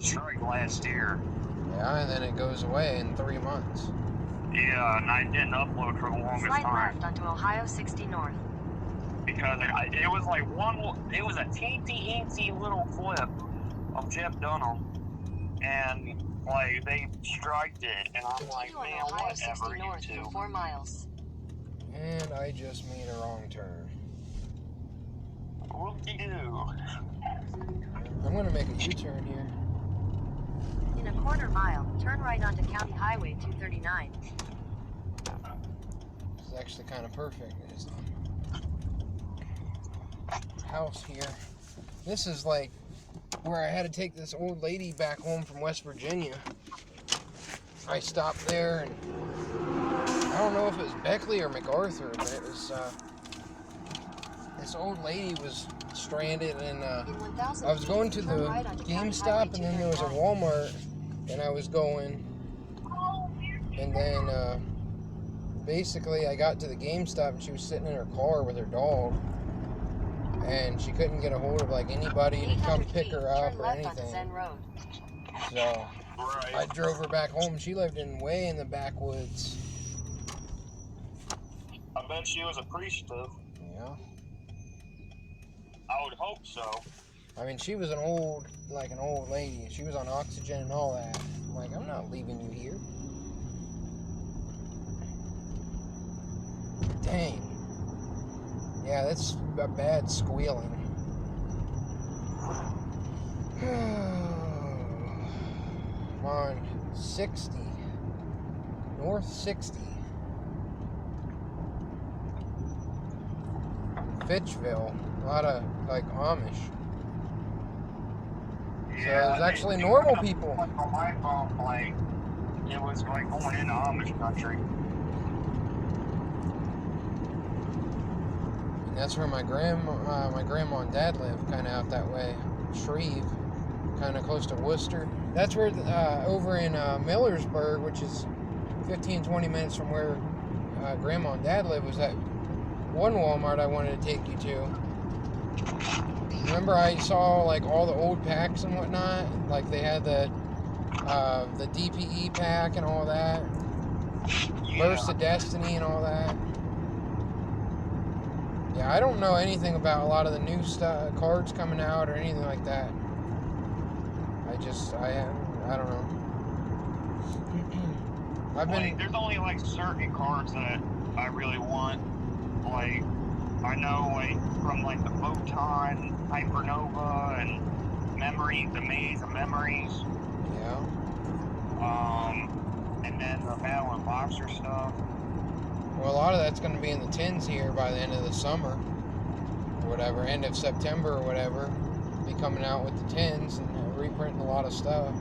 strike last year. Yeah, and then it goes away in 3 months. Yeah, and I didn't upload for the longest Slide time. left onto Ohio 60 North. Because it was like it was a teensy little clip of Jeff Dunham. And, like, they striked it. And I'm like, Continue on man, Ohio whatever, 60 North you two. for 4 miles. And I just made a wrong turn. Whoop-de-doo. I'm going to make a U-turn here. In a quarter mile, turn right onto County Highway 239. This is actually kind of perfect. There's a house here. This is like where I had to take this old lady back home from West Virginia. I stopped there, and I don't know if it was Beckley or MacArthur, but it was this old lady was stranded, and I was going to the GameStop, and then there was a Walmart, and I was going, and then basically I got to the GameStop, and she was sitting in her car with her dog, and she couldn't get a hold of like anybody to come pick her up or anything. So I drove her back home. She lived way in the backwoods. I bet she was appreciative. Yeah. I would hope so. I mean, she was an old lady. She was on oxygen and all that. I'm like, I'm not leaving you here. Dang. Yeah, that's a bad squealing. I'm on 60. North 60. Fitchville. A lot of, like, Amish. So there's actually normal people. On my phone, like, it was like going into Amish country. And that's where my grandma and dad live, kind of out that way. Shreve, kind of close to Worcester. That's where, over in Millersburg, which is 15-20 minutes from where grandma and dad live, was that one Walmart I wanted to take you to. Remember I saw like all the old packs and whatnot? Like they had the DPE pack and all that. Yeah. Burst of Destiny and all that. Yeah, I don't know anything about a lot of the new cards coming out or anything like that. I don't know. There's only like certain cards that I really want. Like, I know, like, from like the Photon, Hypernova, and Memories, the Maze of Memories. Yeah. And then the Battle and Boxer stuff. Well, a lot of that's going to be in the tins here by the end of the summer, or whatever, end of September or whatever. Be coming out with the tins and reprinting a lot of stuff.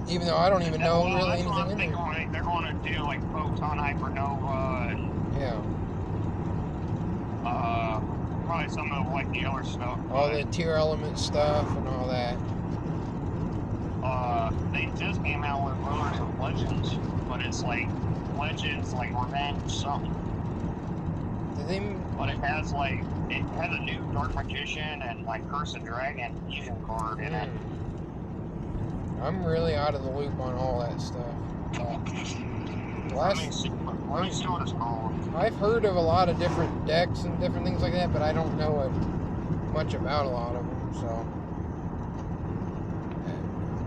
Even though I don't even know really anything in there. They're going to do like Photon, Hypernova, and yeah. Probably some of like the other stuff. All the tier element stuff and all that. They just came out with Brothers of Legends, but it's like Legends, like Revenge something. But it has a new Dark Magician and like Curse of Dragon fusion card in it. I'm really out of the loop on all that stuff. I've heard of a lot of different decks and different things like that, but I don't know much about a lot of them. So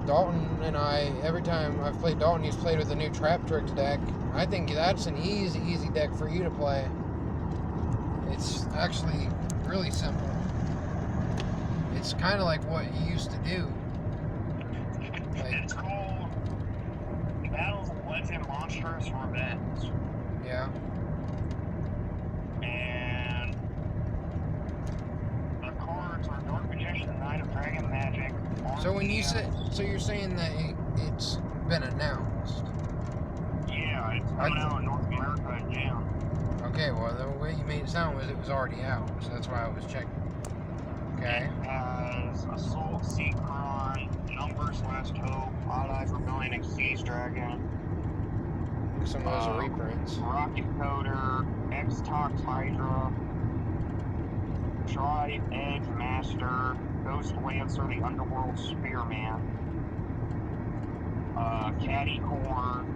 Dalton and I, every time I've played Dalton, he's played with the new Trap Tricks deck. I think that's an easy deck for you to play. It's actually really simple. It's kind of like what you used to do. It's called Battles of Legend Monsters Revenge. Yeah. And the cards are Dark Magician, Knight of Dragon Magic. So when you say, so you're saying that it's been announced? Yeah, it's coming out in North America in June. Okay, well the way you made it sound was it was already out, so that's why I was checking. Okay. It has Assault, Seacron, Numbers, Last Hope, Odd-Eyed Rebellion, and Siege Dragon. Some of those are reprints. Rocket Coder, X-Tox Hydra, Tribe, Edge, Master, Ghost Lancer, the Underworld Spearman, Caddy Corn,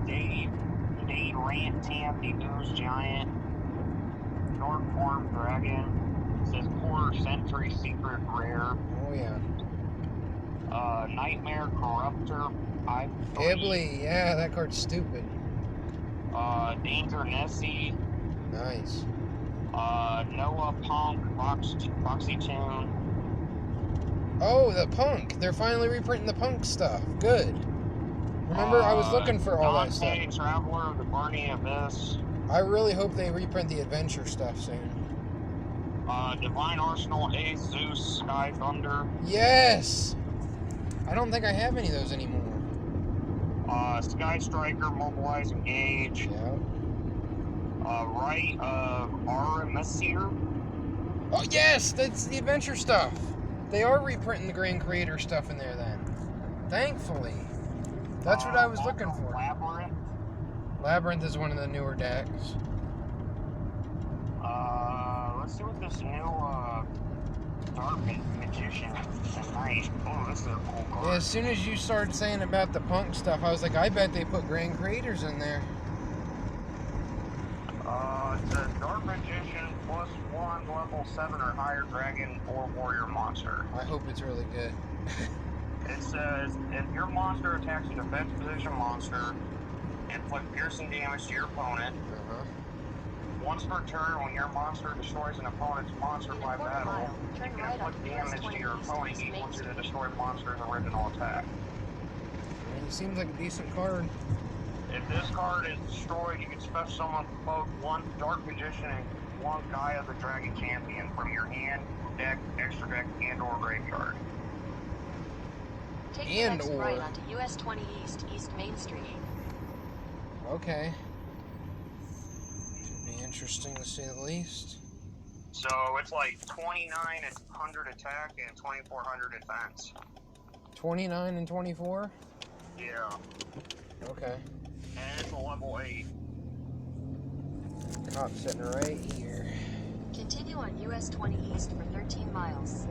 Dade Rantam, the Ooze Giant, Dark Arm Dragon, it says Quarter Century Secret Rare, Oh yeah. Nightmare Corruptor, Ghibli, yeah, that card's stupid. Danger Nessie, Nice. Noah Punk, Foxy Tune. Oh, the Punk. They're finally reprinting the Punk stuff. Good. Remember, I was looking for all that stuff. Dante, Traveler of the Burning Abyss. I really hope they reprint the adventure stuff soon. Divine Arsenal, Ace, Zeus, Sky Thunder. Yes! I don't think I have any of those anymore. Sky Striker, Mobilize, Engage. Yeah. Right of Aramesir. Oh, yes! That's the adventure stuff. They are reprinting the Grand Creator stuff in there then. Thankfully. That's what I was looking for. Labyrinth. Labyrinth is one of the newer decks. Let's see what this new, Dark Magician tonight. Oh, this is a cool card. Yeah, as soon as you started saying about the Punk stuff, I was like, I bet they put Grand Creators in there. It's a Dark Magician +1 level 7 or higher dragon or warrior monster. I hope it's really good. It says, if your monster attacks a defense position monster, inflict piercing damage to your opponent. Uh-huh. Once per turn, when your monster destroys an opponent's monster In a by quarter battle, mile, you turn can right inflict onto damage to your US opponent 20 equal to Main the destroyed monster's original attack. I mean, it seems like a decent card. If this card is destroyed, you can special summon both one Dark Magician and one Gaia the Dragon Champion from your hand, deck, extra deck, and or graveyard. Take the And next or. right onto US 20 East Main Street. Okay. Should be interesting to say the least. So it's like 2,900 attack and 2,400 defense. 29 and 24? Yeah. Okay. And it's a level 8. Cop sitting right here. Continue on US 20 East for 13 miles.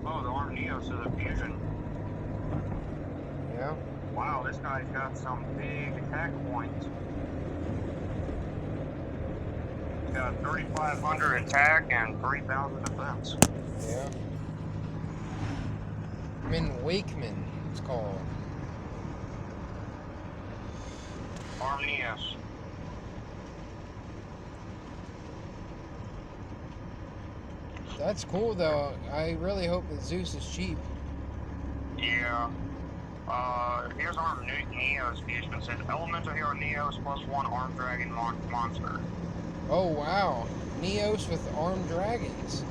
Oh, the Arm Neos of the Fusion. Yeah. Wow, this guy's got some big attack points. He's got 3,500 attack and 3,000 defense. Yeah. Min Wakeman, it's called. Arminius. That's cool though. I really hope that Zeus is cheap. Yeah. Here's Arm Neos fusion. It says Elemental Hero Neos +1 Arm Dragon monster. Oh wow. Neos with armed dragons.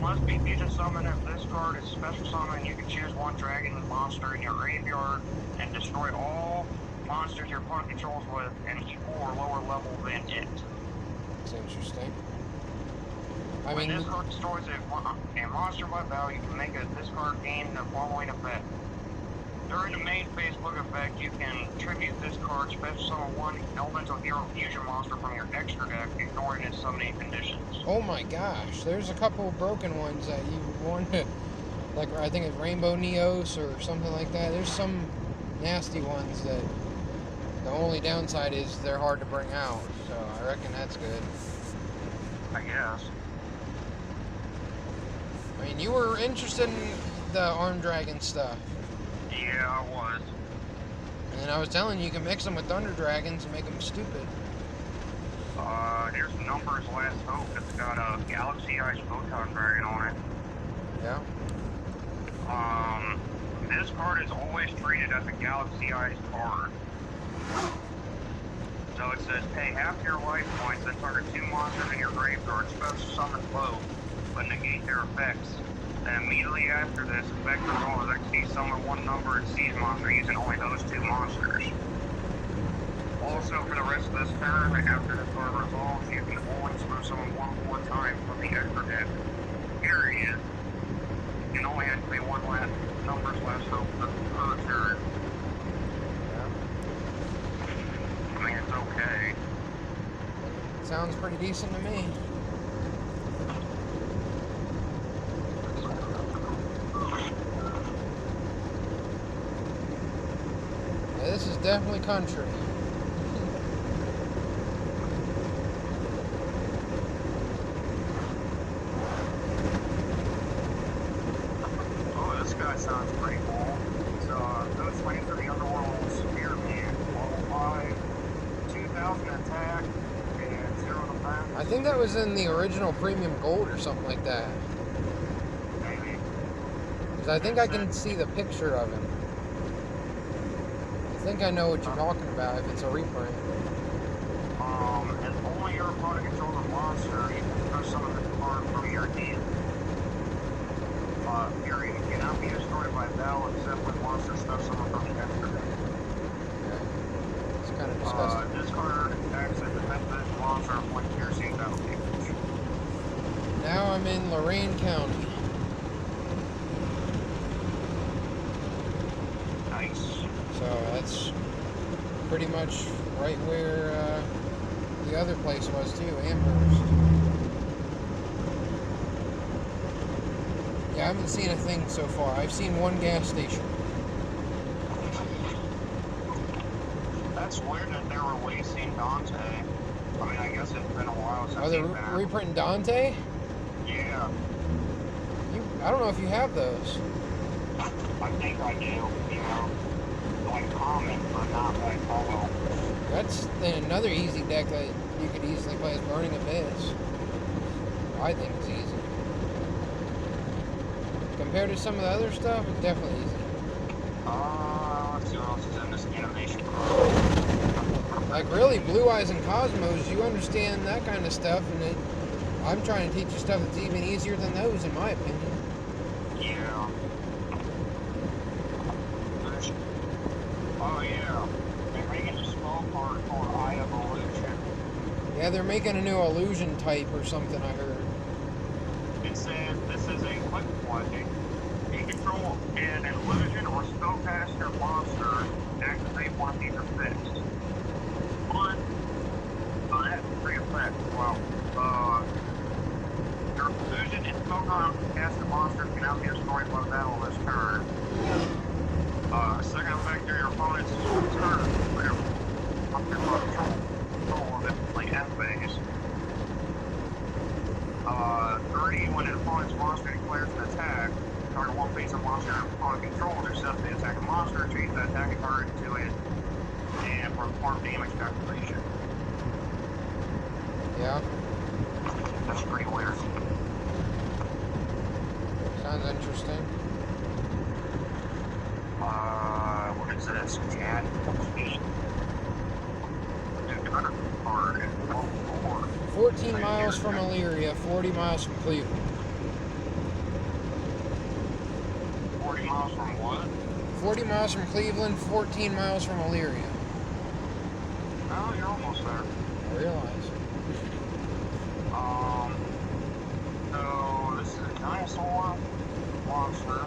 Must be fusion summon. If this card is special summon, you can choose one dragon monster in your graveyard and destroy all monsters your opponent controls with an equal or lower level than it. That's interesting. I When mean, this card destroys a monster by value, you can make this card gain the following effect. During the main phase book effect, you can tribute this card, special summon one elemental hero fusion monster from your extra deck, ignoring its summoning conditions. oh my gosh, there's a couple broken ones that you want to, like I think it's Rainbow Neos or something like that. There's some nasty ones that the only downside is they're hard to bring out. So I reckon that's good. I guess. I mean, you were interested in the Armed Dragon stuff. Yeah, I was. And I was telling you, you can mix them with Thunder Dragons and make them stupid. Here's Numbers Last Hope. It's got a Galaxy Ice Photon Dragon on it. Yeah. This card is always treated as a Galaxy Ice card. So it says, pay half your life points and target 2 monsters in your graveyard, special summon both, but negate their effects. Then immediately after this, effect resolves exceeds summon one number and sees monster using only those 2 monsters. Also, for the rest of this turn, after the card resolves, you can only special summon one more time from the extra deck. Period. You can only activate one Numbers Last Hope per turn. I mean, it's okay. Sounds pretty decent to me. definitely country. Oh, this guy sounds pretty cool. It's, those lanes are the Underworld Spearman. Level 5, 2,000 attack, and 0 defense. I think that was in the original Premium Gold or something like that. Maybe. Because I think I can see the picture of him. I think I know what you're talking about if it's a reprint. And only your opponent controls a monster, you can throw some of the card from your hand. Period. It cannot be destroyed by battle except when monster stuff someone from the extra deck. Okay. It's kind of disgusting. This card acts as defensive monster of one piercing battle damage. Now I'm in Lorain County. Nice. So that's pretty much right where the other place was too, Amherst. Yeah, I haven't seen a thing so far. I've seen one gas station. That's weird that they're releasing Dante. I mean, I guess it's been a while since Are they he's been reprinting Dante? Yeah, I don't know if you have those. I think I do, you know. Like common, but not like follow. That's then another easy deck that you could easily play as Burning Abyss. I think it's easy. Compared to some of the other stuff, it's definitely easy. Let's see what else is in this animation card. Like really, Blue Eyes and Cosmos, you understand that kind of stuff, and I'm trying to teach you stuff that's even easier than those, in my opinion. Yeah. Oh yeah. They're making a small card called Eye of Illusion. Yeah, they're making a new illusion type or something, I heard. It says this is a quick play. You control an illusion or spellcaster monster, activate one of these effects. One, that's three effects. Well, your illusion and spellcaster monster cannot be destroyed by battle this turn. Second effect during your opponent's turn, where control of it, like F phase. 3, when an opponent's monster declares an attack, target one face of monster opponent controls, except the attacking monster, change the attacking target to it, and perform damage calculation. Yeah, That's pretty weird. sounds interesting. What is this? Chat. Card. 14 miles from Elyria, 40 miles from Cleveland. 40 miles from what? 40 miles from Cleveland, 14 miles from Elyria. Oh, you're almost there. I realize. So this is a dinosaur monster.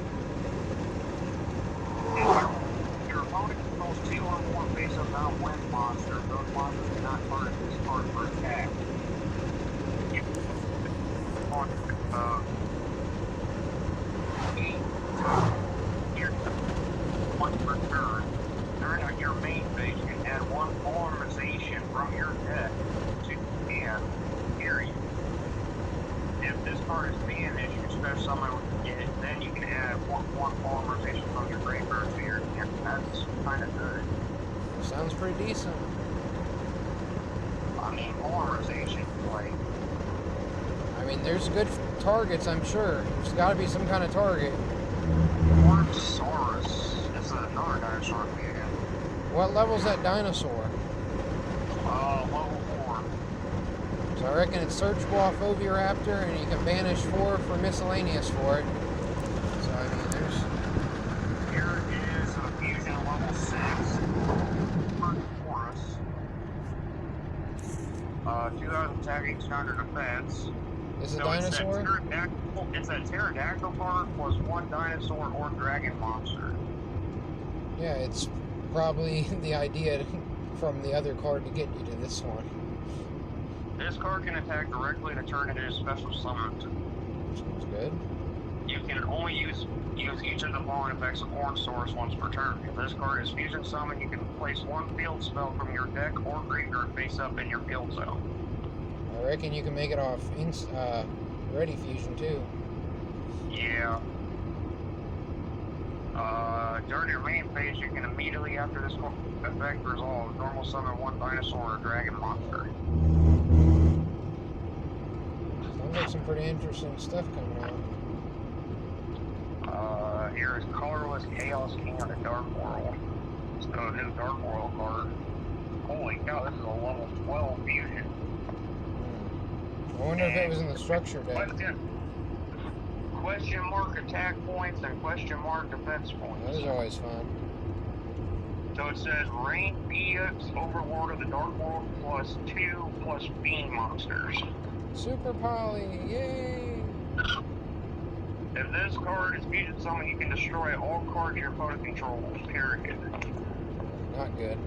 Your opponent controls 2 or more face-up non-wind monster. Those monsters cannot target this card for attack. You on one per turn. During your main phase, you can add one polymerization from your deck to hand. Period. If this card is banished, you special summon it, then you can add one polymerization from your graveyard to your hand. That's kind of good. Sounds pretty decent. I mean, polarization, like, I mean, there's good targets, I'm sure. There's got to be some kind of target. Orbosaurus. It's another dinosaur again. What level's that dinosaur? Level 4. So I reckon it's searchable off Oviraptor, and you can banish 4 for miscellaneous for it. So, I mean, there's... Here is a fusion level 6. Forest. 2000 attacking, 600 defense. Is it So dinosaur? It's a pterodactyl card plus 1 dinosaur or dragon monster. Yeah, it's probably the idea from the other card to get you to this one. This card can attack directly to turn it into special summoned. Sounds good. You can can only use each of the following effects of Orange Source once per turn. If this card is fusion summoned, you can place one field spell from your deck or graveyard face up in your field zone. I reckon you can make it off Ready Fusion too. Yeah. During your main phase, you can immediately after this effect resolve, normal summon one dinosaur or dragon monster. Sounds like some pretty interesting stuff coming out. Here is Colorless Chaos King of the Dark World. So his Dark World card. Holy cow, this is a level 12 fusion. I wonder if it was in the structure deck. Question mark attack points and question mark defense points. That is always fun. So it says Rain Phoenix, Overlord of the Dark World, +2 Fiend monsters. Super Poly, yay! If this card is fusion summoned, you can destroy all cards your opponent controls, period. Not good.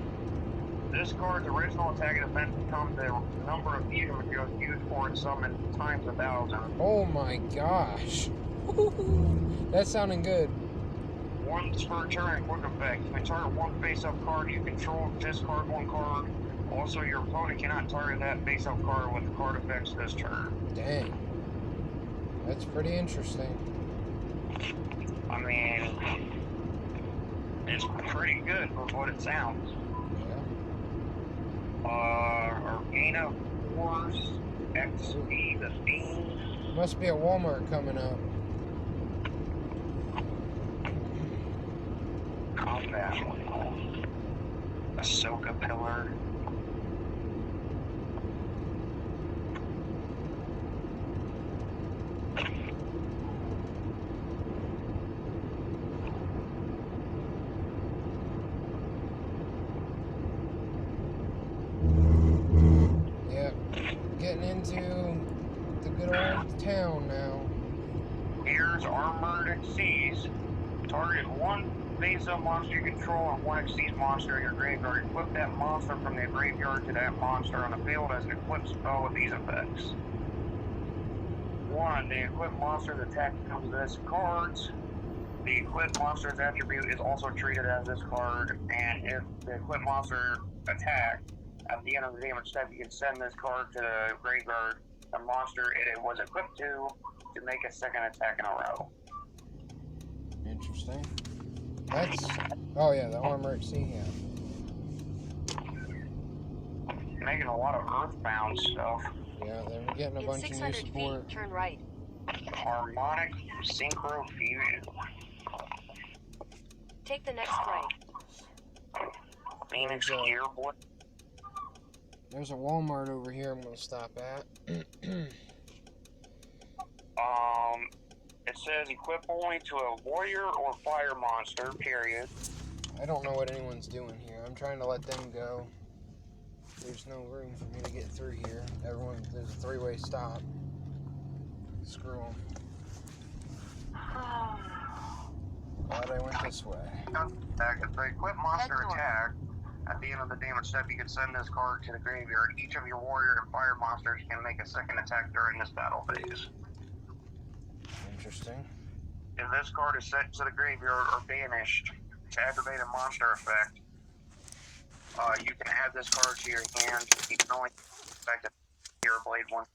This card's original attack and defense becomes the number of fusion materials used for it summoned times 1,000. Oh my gosh. That's sounding good. Once per turn, quick effect. You can target one face-up card you control, discard one card. Also, your opponent cannot target that face-up card with card effects this turn. Dang. That's pretty interesting. I mean, it's pretty good with what it sounds. Yeah. Arcana Force XP the Fiend. Must be a Walmart coming up. Combat Wheel. Ahsoka Pillar. Yep. Getting into the good old town now. Here's Armored Exceeds. Target one face-up monster you control and one Exceeds monster in your graveyard. Equip that monster from the graveyard to that monster on the field as an equipped spell with these effects. 1. The equipped monster's attack becomes this card's. The equipped monster's attribute is also treated as this card, and if the equipped monster attack, at the end of the damage step, you can send this card to the graveyard, the monster it was equipped to make a second attack in a row. Interesting. That's... Oh yeah, the Armor Exceed, yeah. Making a lot of Earthbound stuff. Yeah, they're getting a In bunch of new 600 support. feet, turn right. Harmonic Synchro Fusion. Take the next right. Phoenix There's a- Gearboy. There's a Walmart over here I'm gonna stop at. It says equip only to a warrior or fire monster, period. I don't know what anyone's doing here. I'm trying to let them go. There's no room for me to get through here. There's a three-way stop. Screw them. Glad I went this way. If the equipped monster Head north. attack, at the end of the damage step, you can send this card to the graveyard. Each of your warrior and fire monsters can make a second attack during this battle phase. Interesting. If this card is sent to the graveyard or banished to activate a monster effect, you can add this card to your hand. You can only affect your blade once